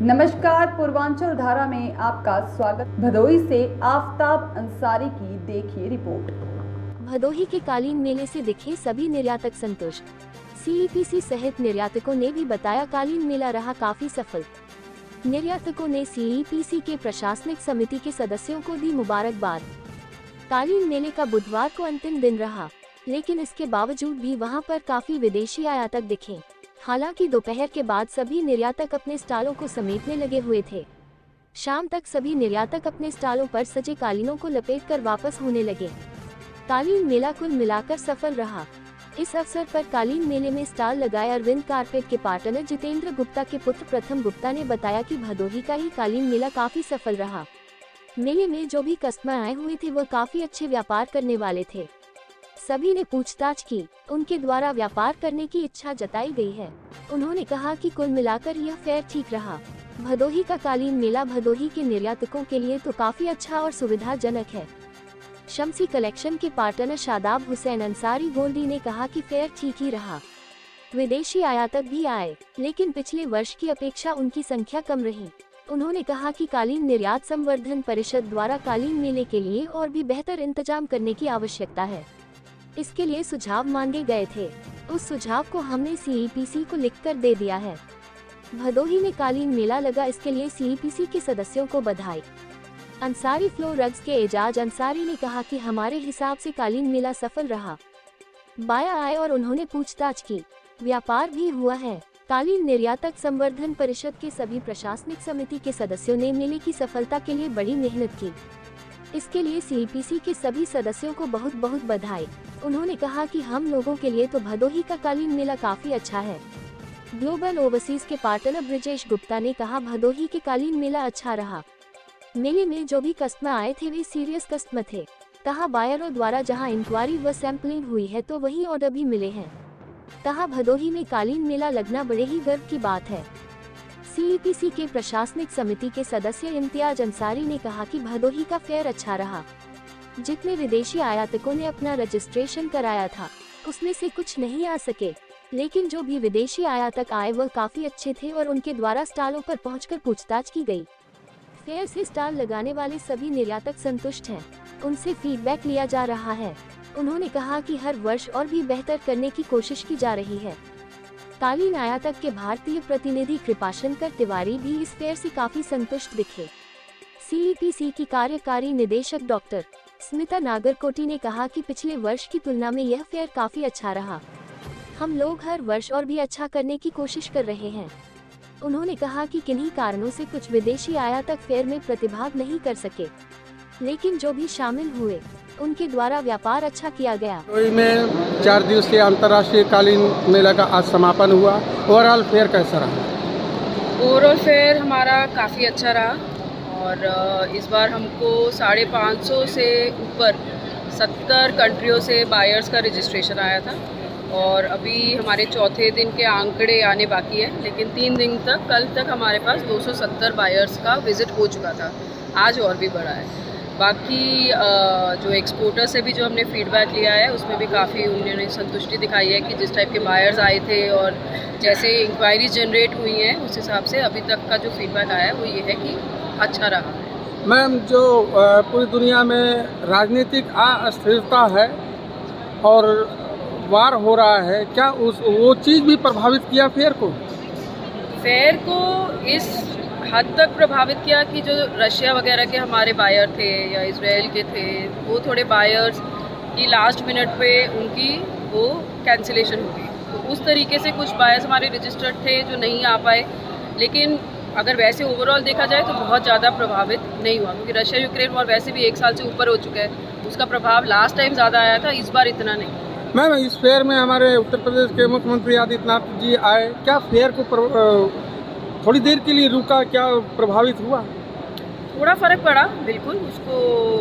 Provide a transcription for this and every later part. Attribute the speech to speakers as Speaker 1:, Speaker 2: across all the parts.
Speaker 1: नमस्कार, पूर्वांचल धारा में आपका स्वागत। भदोही से आफताब अंसारी की देखिए रिपोर्ट।
Speaker 2: भदोही के कालीन मेले से दिखे सभी निर्यातक संतुष्ट। सीईपीसी सहित निर्यातकों ने भी बताया कालीन मेला रहा काफी सफल। निर्यातकों ने सीईपीसी के प्रशासनिक समिति के सदस्यों को दी मुबारकबाद। कालीन मेले का बुधवार को अंतिम दिन रहा, लेकिन इसके बावजूद भी वहां पर काफी विदेशी आयातक दिखे। हालांकि दोपहर के बाद सभी निर्यातक अपने स्टॉलों को समेटने लगे हुए थे। शाम तक सभी निर्यातक अपने स्टॉलों पर सजे कालीनों को लपेटकर वापस होने लगे। कालीन मेला कुल मिलाकर सफल रहा। इस अवसर पर कालीन मेले में स्टॉल लगाए अरविंद कारपेट के पार्टनर जितेंद्र गुप्ता के पुत्र प्रथम गुप्ता ने बताया कि भदोही का ही कालीन मेला काफी सफल रहा। मेले में जो भी कस्टमर आए हुए थे वो काफी अच्छे व्यापार करने वाले थे। सभी ने पूछताछ की, उनके द्वारा व्यापार करने की इच्छा जताई गई है। उन्होंने कहा कि कुल मिलाकर यह फेयर ठीक रहा। भदोही का कालीन मेला भदोही के निर्यातकों के लिए तो काफी अच्छा और सुविधाजनक है। शम्सी कलेक्शन के पार्टनर शादाब हुसैन अंसारी गोल्डी ने कहा कि फेयर ठीक ही रहा। विदेशी आयातक भी आए, लेकिन पिछले वर्ष की अपेक्षा उनकी संख्या कम रही। उन्होंने कहा कि कालीन निर्यात संवर्धन परिषद द्वारा कालीन मेले के लिए और भी बेहतर इंतजाम करने की आवश्यकता है। इसके लिए सुझाव मांगे गए थे, उस सुझाव को हमने सीईपीसी को लिखकर दे दिया है। भदोही में कालीन मेला लगा, इसके लिए सीईपीसी के सदस्यों को बधाई। अंसारी फ्लो रग्स के एजाज अंसारी ने कहा कि हमारे हिसाब से कालीन मेला सफल रहा। बाया आए और उन्होंने पूछताछ की, व्यापार भी हुआ है। कालीन निर्यातक संवर्धन परिषद के सभी प्रशासनिक समिति के सदस्यों ने मेले की सफलता के लिए बड़ी मेहनत की। इसके लिए सीईपीसी के सभी सदस्यों को बहुत बहुत बधाई। उन्होंने कहा कि हम लोगों के लिए तो भदोही का कालीन मेला काफी अच्छा है। ग्लोबल ओवरसीज के पार्टनर ब्रिजेश गुप्ता ने कहा भदोही के कालीन मेला अच्छा रहा। मेले में जो भी कस्टमर आए थे वे सीरियस कस्टमर थे। कहा बायरों द्वारा जहां इंक्वायरी व सैंपलिंग हुई है तो वहीं ऑर्डर भी मिले हैं। कहा भदोही में कालीन मेला लगना बड़े ही गर्व की बात है। सीईपीसी के प्रशासनिक समिति के सदस्य इम्तियाज अंसारी ने कहा कि भदोही का फेयर अच्छा रहा। जितने विदेशी आयातकों ने अपना रजिस्ट्रेशन कराया था उसमें से कुछ नहीं आ सके, लेकिन जो भी विदेशी आयातक आए वह काफी अच्छे थे और उनके द्वारा स्टॉलों पर पहुंचकर पूछताछ की गई। फेयर से स्टॉल लगाने वाले सभी निर्यातक संतुष्ट हैं, उनसे फीडबैक लिया जा रहा है। उन्होंने कहा कि हर वर्ष और भी बेहतर करने की कोशिश की जा रही है। कालीन आयातक के भारतीय प्रतिनिधि कृपाशंकर तिवारी भी इस फेयर से काफी संतुष्ट दिखे। सीईपीसी की कार्यकारी निदेशक डॉक्टर स्मिता नागरकोटी ने कहा कि पिछले वर्ष की तुलना में यह फेयर काफी अच्छा रहा। हम लोग हर वर्ष और भी अच्छा करने की कोशिश कर रहे हैं। उन्होंने कहा कि किन्हीं कारणों से कुछ विदेशी आयातक फेयर में प्रतिभाग नहीं कर सके, लेकिन जो भी शामिल हुए उनके द्वारा व्यापार अच्छा किया गया।
Speaker 3: भदोही में 4 दिवसीय अंतर्राष्ट्रीय कालीन मेला का आज समापन हुआ। ओवरऑल फेयर कैसा रहा?
Speaker 4: ओवरऑल फेयर हमारा काफ़ी अच्छा रहा और इस बार हमको 550 से ऊपर 70 कंट्रियों से बायर्स का रजिस्ट्रेशन आया था और अभी हमारे चौथे दिन के आंकड़े आने बाकी है, लेकिन 3 दिन तक कल तक हमारे पास 270 बायर्स का विज़िट हो चुका था। आज और भी बढ़ा है। बाकी जो एक्सपोर्टर से भी जो हमने फीडबैक लिया है उसमें भी काफ़ी उन्होंने संतुष्टि दिखाई है कि जिस टाइप के बायर्स आए थे और जैसे इंक्वायरी जनरेट हुई हैं उस हिसाब से अभी तक का जो फीडबैक आया है वो ये है कि अच्छा रहा।
Speaker 3: मैम, जो पूरी दुनिया में राजनीतिक अस्थिरता है और वार हो रहा है, क्या वो चीज़ भी प्रभावित किया फेयर को?
Speaker 4: फेयर को इस हद तक प्रभावित किया कि जो रशिया वगैरह के हमारे बायर थे या इजराइल के थे, वो थोड़े बायर्स की लास्ट मिनट पे उनकी वो कैंसिलेशन हो गई। तो उस तरीके से कुछ बायर्स हमारे रजिस्टर्ड थे जो नहीं आ पाए, लेकिन अगर वैसे ओवरऑल देखा जाए तो बहुत ज़्यादा प्रभावित नहीं हुआ, क्योंकि रशिया यूक्रेन वॉर वैसे भी 1 साल से ऊपर हो चुका है। उसका प्रभाव लास्ट टाइम ज़्यादा आया था, इस बार इतना नहीं।
Speaker 3: मैम, इस फेयर में हमारे उत्तर प्रदेश के मुख्यमंत्री आदित्यनाथ जी आए, क्या फेयर को थोड़ी देर के लिए रुका, क्या प्रभावित हुआ?
Speaker 4: थोड़ा फ़र्क पड़ा, बिल्कुल। उसको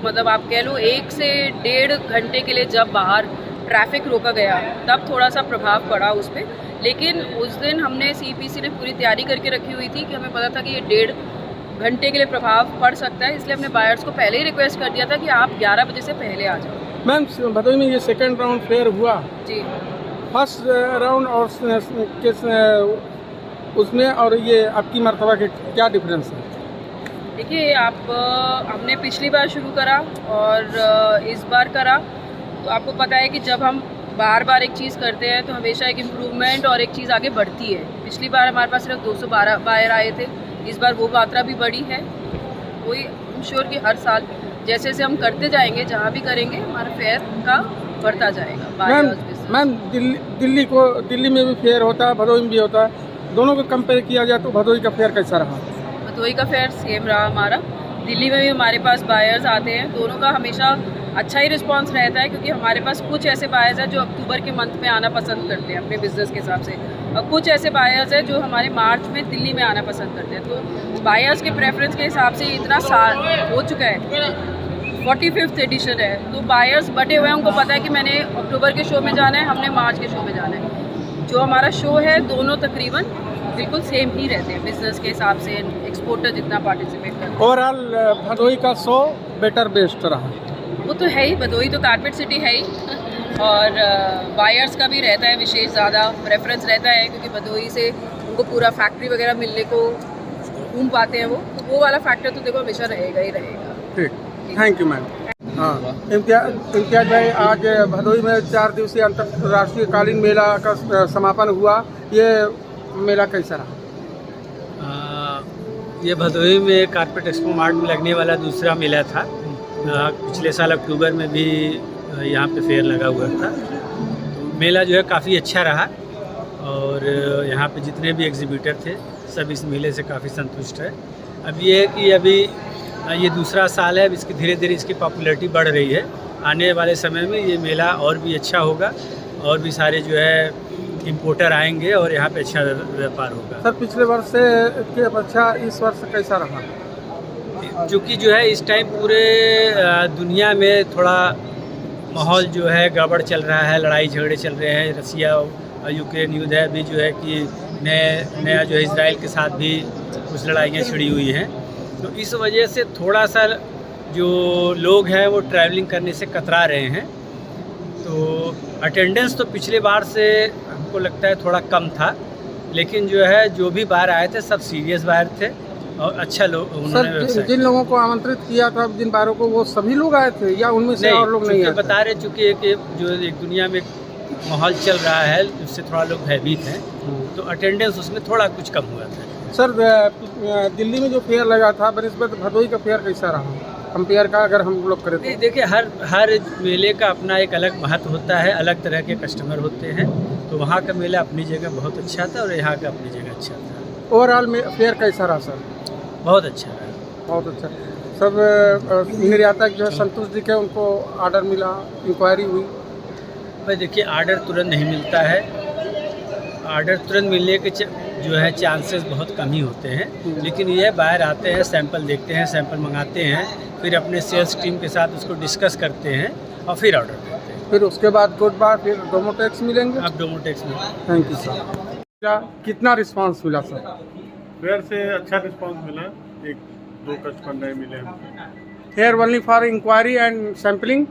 Speaker 4: मतलब आप कह लो 1 से 1.5 घंटे के लिए जब बाहर ट्रैफिक रोका गया तब थोड़ा सा प्रभाव पड़ा उस पर, लेकिन उस दिन हमने सीईपीसी ने पूरी तैयारी करके रखी हुई थी कि हमें पता था कि ये 1.5 घंटे के लिए प्रभाव पड़ सकता है, इसलिए हमने बायर्स को पहले ही रिक्वेस्ट कर दिया था कि आप 11 बजे से पहले आ जाओ।
Speaker 3: मैम, भदोही में ये सेकेंड राउंड फेयर हुआ
Speaker 4: जी।
Speaker 3: फर्स्ट राउंड और उसमें और ये आपकी मर्तबा के क्या डिफरेंस है?
Speaker 4: देखिए हमने पिछली बार शुरू करा और इस बार करा, तो आपको पता है कि जब हम बार बार एक चीज़ करते हैं तो हमेशा एक इम्प्रूवमेंट और एक चीज़ आगे बढ़ती है। पिछली बार हमारे पास सिर्फ 212 बायर आए थे, इस बार वो मात्रा भी बढ़ी है। वही आई एम श्योर कि हर साल जैसे जैसे हम करते जाएंगे, जहाँ भी करेंगे, हमारा फेयर का बढ़ता जाएगा।
Speaker 3: मैम दिल्ली में भी फेयर होता है, भदोही में भी होता है, दोनों को कंपेयर किया जाए तो भदोही का फेयर कैसा रहा?
Speaker 4: भदोही का फेयर सेम रहा हमारा। दिल्ली में भी हमारे पास बायर्स आते हैं, दोनों का हमेशा अच्छा ही रिस्पांस रहता है, क्योंकि हमारे पास कुछ ऐसे बायर्स हैं जो अक्टूबर के मंथ में आना पसंद करते हैं अपने बिजनेस के हिसाब से, और कुछ ऐसे बायर्स हैं जो हमारे मार्च में दिल्ली में आना पसंद करते हैं। तो बायर्स के प्रेफरेंस के हिसाब से इतना साल हो चुका है, 45th एडिशन है, तो बायर्स बटे हुए हैं। उनको पता है कि मैंने अक्टूबर के शो में जाना है, हमने मार्च के शो में जाना है। जो हमारा शो है, दोनों तकरीबन बिल्कुल सेम ही रहते हैं बिजनेस के हिसाब से, एक्सपोर्टर जितना पार्टिसिपेट करते हैं।
Speaker 3: ओवरऑल भदोही का शो बेटर बेस्ट रहा?
Speaker 4: वो तो है ही, भदोही तो कारपेट सिटी है ही, और बायर्स का भी रहता है विशेष ज़्यादा प्रेफरेंस रहता है, क्योंकि भदोही से उनको पूरा फैक्ट्री वगैरह मिलने को घूम पाते हैं तो वो वाला फैक्टर तो देखो हमेशा रहेगा ही रहेगा।
Speaker 3: ठीक, थैंक यू मैम। हाँ, इम्तियाज भाई, आज भदोही में 4 दिवसीय अंतर्राष्ट्रीय कालीन मेला का समापन हुआ, ये मेला कैसा रहा?
Speaker 5: ये भदोही में कारपेट एक्सपो मार्ट में लगने वाला दूसरा मेला था। पिछले साल अक्टूबर में भी यहाँ पे फेयर लगा हुआ था। तो मेला जो है काफ़ी अच्छा रहा, और यहाँ पे जितने भी एग्जीबिटर थे सब इस मेले से काफ़ी संतुष्ट है। अब ये है कि अभी ये दूसरा साल है, अब इसकी धीरे धीरे इसकी पॉपुलैरिटी बढ़ रही है। आने वाले समय में ये मेला और भी अच्छा होगा, और भी सारे जो है इम्पोर्टर आएंगे और यहाँ पे अच्छा व्यापार होगा।
Speaker 3: सर, पिछले वर्ष से के अपेक्षा इस वर्ष कैसा रहा?
Speaker 5: चूँकि जो है इस टाइम पूरे दुनिया में थोड़ा माहौल जो है गड़बड़ चल रहा है, लड़ाई झगड़े चल रहे हैं, रसिया और यूक्रेन युद्ध है, अभी जो है कि नया जो है इजराइल के साथ भी कुछ लड़ाइयाँ छिड़ी हुई हैं। तो इस वजह से थोड़ा सा जो लोग हैं वो ट्रैवलिंग करने से कतरा रहे हैं। तो अटेंडेंस तो पिछले बार से हमको लगता है थोड़ा कम था, लेकिन जो है जो भी बाहर आए थे सब सीरियस बाहर थे और अच्छा लोग उन्होंने।
Speaker 3: सर, जिन लोगों को आमंत्रित किया था, जिन बाहरों को, वो सभी लोग आए थे या उनमें से और लोग नहीं आए?
Speaker 5: बता रहे, चूँकि जो एक दुनिया में माहौल चल रहा है उससे थोड़ा लोग भयभीत हैं, तो अटेंडेंस उसमें थोड़ा कुछ कम हुआ था।
Speaker 3: सर, दिल्ली में जो फेयर लगा था बनिस्बत भदोही का फेयर कैसा रहा कंपेयर का, अगर हम लोग करें तो?
Speaker 5: देखिए, हर मेले का अपना एक अलग महत्व होता है, अलग तरह के कस्टमर होते हैं। तो वहाँ का मेला अपनी जगह बहुत अच्छा था और यहाँ का अपनी जगह अच्छा था।
Speaker 3: ओवरऑल फेयर कैसा रहा सर?
Speaker 5: बहुत अच्छा रहा,
Speaker 3: बहुत अच्छा। सब निर्यातक जो है संतुष्ट दिखे, उनको ऑर्डर मिला, इंक्वायरी हुई?
Speaker 5: भाई देखिए, ऑर्डर तुरंत नहीं मिलता है, ऑर्डर तुरंत मिलने के जो है चांसेस बहुत कम ही होते हैं। लेकिन ये बाहर आते हैं, सैंपल देखते हैं, सैंपल मंगाते हैं, फिर अपने सेल्स टीम के साथ उसको डिस्कस करते हैं और फिर ऑर्डर देते हैं।
Speaker 3: फिर उसके बाद गुड बाय, फिर डोमोटेक्स मिलेंगे?
Speaker 5: आप डोमोटेक्स में।
Speaker 3: Thank you sir. क्या कितना रिस्पांस मिला सर?
Speaker 6: फेयर से अच्छा रिस्पांस मिला, 1-2 कस्टमर नए मिले हमको।
Speaker 3: Fair only for inquiry and sampling?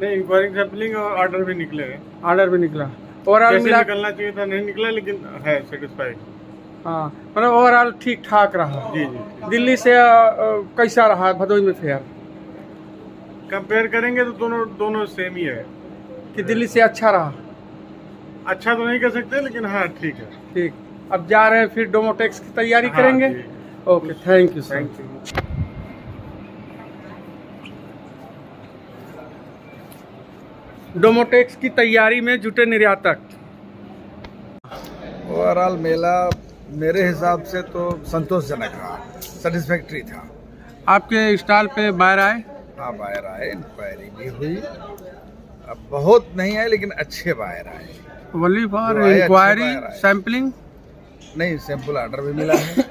Speaker 6: नहीं, इंक्वायरी सैम्पलिंग और ऑर्डर भी निकले हैं।
Speaker 3: ऑर्डर भी निकला? ओवरऑल
Speaker 6: जैसे निकलना चाहिए था नहीं निकला, लेकिन है सेटिस्फाइड।
Speaker 3: हाँ, मतलब ओवरऑल ठीक ठाक रहा।
Speaker 6: जी जी।
Speaker 3: दिल्ली से कैसा रहा भदोही में फेयर?
Speaker 6: कंपेयर करेंगे तो दोनों सेम ही है।
Speaker 3: कि दिल्ली से अच्छा रहा?
Speaker 6: अच्छा तो नहीं कह सकते, लेकिन हाँ ठीक है।
Speaker 3: ठीक, अब जा रहे हैं फिर डोमोटेक्स की तैयारी
Speaker 6: हाँ,
Speaker 3: करेंगे?
Speaker 6: जी।
Speaker 3: Okay, thank you sir.
Speaker 6: Thank you.
Speaker 3: Domotex की तैयारी में जुटे निर्यातक।
Speaker 7: ओवरऑल मेला मेरे हिसाब से तो संतोषजनक रहा, सेटिस्फैक्ट्री था।
Speaker 3: आपके स्टॉल पे बाहर आए?
Speaker 7: हाँ, बाहर आए, इंक्वायरी भी हुई। अब बहुत नहीं है, लेकिन अच्छे बाहर आए।
Speaker 3: ओनली फॉर
Speaker 7: जो आए,
Speaker 3: इंक्वायरी,
Speaker 7: अच्छे बाहर आए।
Speaker 3: सैम्पलिंग?
Speaker 7: नहीं, सैंपल ऑर्डर भी मिला है।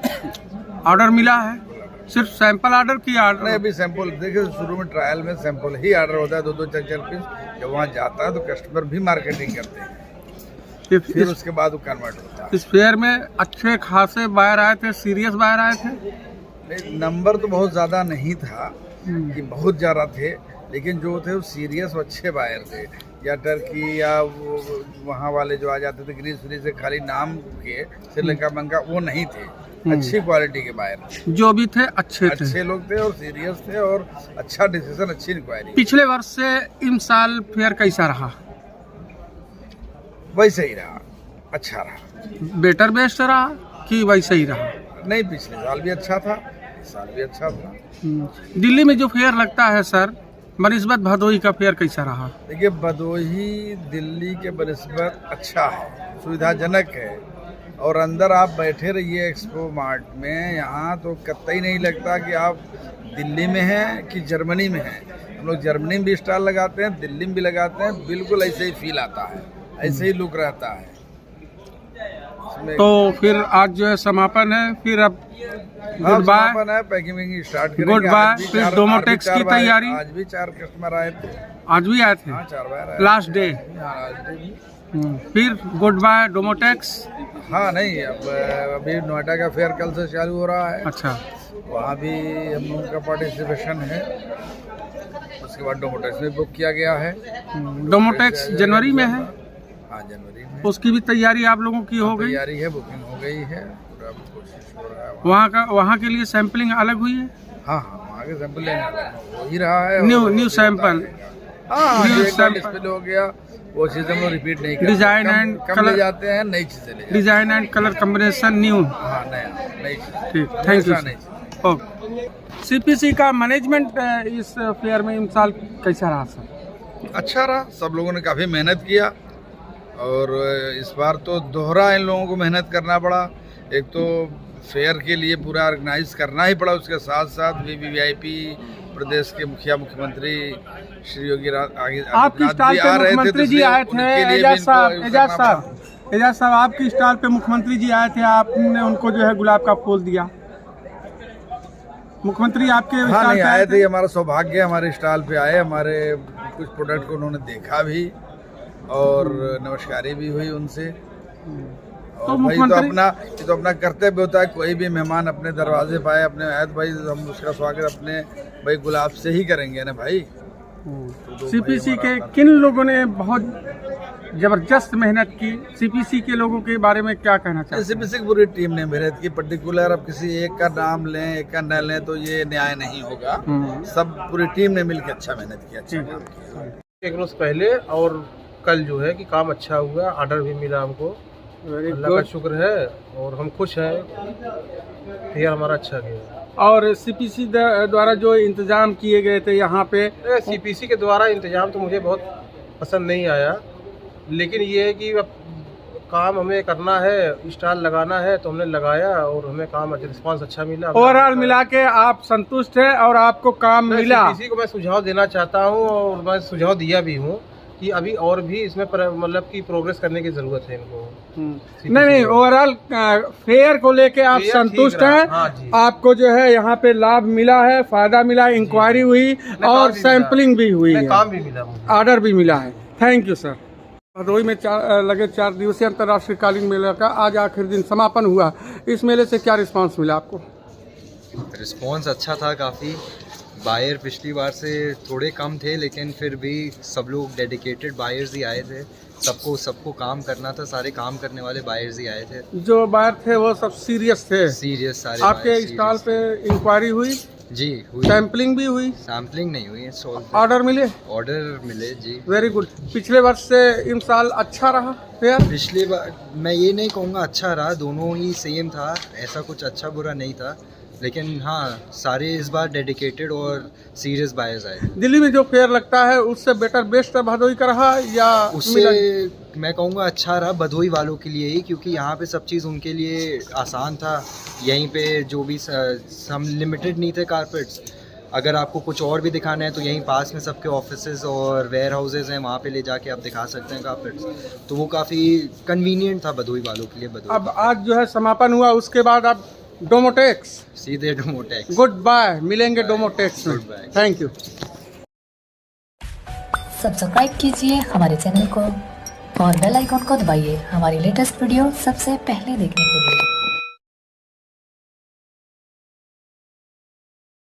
Speaker 3: ऑर्डर मिला है? सिर्फ सैंपल ऑर्डर किया?
Speaker 7: नहीं,
Speaker 3: ऑर्डर
Speaker 7: अभी सैंपल देखिए, शुरू में ट्रायल में सैंपल ही ऑर्डर होता है, 2-2 4-4 पीस। जब वहाँ जाता है तो कस्टमर भी मार्केटिंग करते हैं, फिर उसके बाद वो कन्वर्ट होता है।
Speaker 3: इस फेयर में अच्छे खासे बायर आए थे, सीरियस बायर आए थे?
Speaker 7: नहीं, नंबर तो बहुत ज़्यादा नहीं था कि बहुत ज़्यादा थे, लेकिन जो थे वो सीरियस और अच्छे बायर थे, या टर्की या वहाँ वाले जो आ जाते थे ग्रीस फ्री से खाली नाम के श्रीलंका मंगा, वो नहीं थे। अच्छी क्वालिटी के बायर
Speaker 3: जो भी थे अच्छे
Speaker 7: लोग थे और सीरियस थे और अच्छा डिसीजन, अच्छी इंक्वायरी।
Speaker 3: पिछले वर्ष से इस साल फेयर कैसा रहा?
Speaker 7: वैसे ही रहा, अच्छा रहा।
Speaker 3: बेटर बेस्ट रहा कि वैसे ही रहा?
Speaker 7: नहीं, पिछले साल भी अच्छा था, इस साल भी अच्छा था।
Speaker 3: दिल्ली में जो फेयर लगता है सर, बनिस्बत भदोही का फेयर कैसा रहा?
Speaker 7: देखिए, भदोही दिल्ली के बनिस्बत अच्छा है, सुविधाजनक है, और अंदर आप बैठे रहिए एक्सपो मार्ट में, यहाँ तो कतई नहीं लगता कि आप दिल्ली में हैं कि जर्मनी में हैं। हम लोग जर्मनी में भी स्टॉल लगाते हैं, दिल्ली में भी लगाते हैं, बिल्कुल ऐसे ही फील आता है, ऐसे ही लुक रहता है।
Speaker 3: तो फिर आज जो है समापन है, फिर अब गुड बाय
Speaker 7: है, पैकिंग स्टार्ट करेंगे।
Speaker 3: Good bye. फिर डोमोटेक्स की तैयारी?
Speaker 7: आज भी 4 कस्टमर आए थे।
Speaker 3: आज भी आए थे?
Speaker 7: हाँ, 4 बार आए।
Speaker 3: Last day? फिर गुड बाय डोमोटेक्स?
Speaker 7: हाँ, नहीं, अब अभी नोएडा का फेयर कल से चालू हो रहा है।
Speaker 3: अच्छा,
Speaker 7: वहाँ भी हम लोगों का पार्टिसिपेशन है। उसके बाद डोमोटेक्स में बुक किया गया है।
Speaker 3: डोमोटेक्स जनवरी में है?
Speaker 7: हाँ, जनवरी में।
Speaker 3: उसकी भी तैयारी आप लोगों की हो गई?
Speaker 7: तैयारी है, बुकिंग हो गई है, पूरा कोशिश हो रहा है।
Speaker 3: वहाँ के लिए सैंपलिंग अलग हुई है?
Speaker 7: हाँ, वहाँ के सैंपल लेने हो ही रहा है।
Speaker 3: New sample?
Speaker 7: हाँ, डिस्प्ले हो गया, वो चीज़ हम लोग रिपीट नहीं करते।
Speaker 3: डिजाइन एंड
Speaker 7: कलर ले जाते हैं, नई चीज़ें ले जाते हैं।
Speaker 3: Design and colour combination new?
Speaker 7: हाँ, नई चीज़।
Speaker 3: ठीक, थैंक यू। ओके। सीपीसी का मैनेजमेंट इस फेयर में इस साल कैसा रहा सर?
Speaker 7: अच्छा रहा, सब लोगों ने काफ़ी मेहनत किया, और इस बार तो दोहरा इन लोगों को मेहनत करना पड़ा। एक तो फेयर के लिए पूरा ऑर्गेनाइज करना ही पड़ा, उसके साथ साथ वीवीआईपी प्रदेश के मुख्यमंत्री श्री योगी
Speaker 3: आपकी स्टॉल पे मुख्यमंत्री जी आए थे। एजाज साहब आपकी स्टॉल पे मुख्यमंत्री जी आए थे, आपने उनको जो है गुलाब का फूल दिया। मुख्यमंत्री आपके
Speaker 7: हाँ, नहीं आए थे, हमारा सौभाग्य, हमारे स्टॉल पे आए, हमारे कुछ प्रोडक्ट को उन्होंने देखा भी और नमस्कारी भी हुई उनसे। और भाई तो अपना कर्तव्य होता है, कोई भी मेहमान अपने दरवाजे पाए, अपने आए तो भाई हम उसका स्वागत अपने भाई गुलाब से ही करेंगे ना भाई।
Speaker 3: सीपीसी के किन लोगों ने बहुत जबरदस्त मेहनत की? सीपीसी के लोगों के बारे में क्या कहना चाहते हैं?
Speaker 7: सीपीसी की पूरी टीम ने मेहनत की, पर्टिकुलर अब किसी एक का नाम लें, एक का न लें तो ये न्याय नहीं होगा। सब पूरी टीम ने मिलकर अच्छा मेहनत किया, अच्छा काम किया।
Speaker 8: एक रोज पहले और कल जो है कि काम अच्छा हुआ, ऑर्डर भी मिला हमको, अल्लाह का शुक्र है, और हम खुश हैं, फेयर हमारा अच्छा गया।
Speaker 3: और सीपीसी द्वारा जो इंतजाम किए गए थे यहाँ पे,
Speaker 8: सीपीसी के द्वारा इंतजाम तो मुझे बहुत पसंद नहीं आया, लेकिन ये है कि अब काम हमें करना है, स्टॉल लगाना है तो हमने लगाया और हमें काम रिस्पांस अच्छा मिला।
Speaker 3: ओवरऑल मिला के आप संतुष्ट हैं और आपको काम मिला?
Speaker 8: सीपीसी को मैं सुझाव देना चाहता हूँ, और मैं सुझाव दिया भी हूँ कि अभी और भी इसमें मतलब की प्रोग्रेस करने की जरूरत है इनको।
Speaker 3: नहीं, ओवरऑल फेयर को लेके आप संतुष्ट हैं?
Speaker 8: हाँ जी।
Speaker 3: आपको जो है यहाँ पे लाभ मिला है, फायदा मिला, इंक्वायरी हुई और सैंपलिंग भी हुई है,
Speaker 8: काम भी मिला,
Speaker 3: ऑर्डर भी मिला है। Thank you sir. भदोही में लगे 4 दिवसीय अंतर्राष्ट्रीय कालीन मेले का आज आखिरी दिन समापन हुआ। इस मेले से क्या रिस्पांस मिला आपको?
Speaker 9: रिस्पांस अच्छा था काफ़ी। बायर पिछली बार से थोड़े कम थे, लेकिन फिर भी सब लोग डेडिकेटेड बायर्स ही आए थे। सबको काम करना था, सारे काम करने वाले बायर्स ही आए थे।
Speaker 3: जो बायर थे वो सब सीरियस थे?
Speaker 9: सीरियस सारे।
Speaker 3: आपके स्टॉल पे इंक्वायरी हुई?
Speaker 9: जी हुई।
Speaker 3: सैम्पलिंग भी हुई?
Speaker 9: सैम्पलिंग नहीं हुई,
Speaker 3: ऑर्डर मिले?
Speaker 9: ऑर्डर मिले जी।
Speaker 3: Very good. पिछले वर्ष से इन साल अच्छा रहा फेयर?
Speaker 9: पिछली बार मैं ये नहीं कहूँगा अच्छा रहा, दोनों ही सेम था, ऐसा कुछ अच्छा बुरा नहीं था, लेकिन हाँ सारे इस बार डेडिकेटेड और सीरियस बायर्स आए।
Speaker 3: दिल्ली में जो फेयर लगता है उससे बेटर बेस्ट भदोही का रहा या
Speaker 9: उससे? मैं कहूँगा अच्छा रहा भदोही वालों के लिए ही, क्योंकि यहाँ पे सब चीज़ उनके लिए आसान था। यहीं पे जो भी हम लिमिटेड नहीं थे कारपेट्स, अगर आपको कुछ और भी दिखाना है तो यहीं पास में सबके ऑफिसेज और वेयर हाउसेज हैं, वहाँ पे ले जाके आप दिखा सकते हैं कारपेट्स, तो वो काफ़ी कन्वीनियंट था भदोही वालों के लिए। भदोही
Speaker 3: अब आज जो है समापन हुआ, उसके बाद अब डोमोटेक्स?
Speaker 9: सीधे डोमोटेक्स।
Speaker 3: गुड बाय, मिलेंगे डोमोटेक्स में। Thank you.
Speaker 10: सब्सक्राइब कीजिए हमारे चैनल को और बेल आइकॉन को दबाइए हमारी लेटेस्ट वीडियो सबसे पहले देखने के लिए।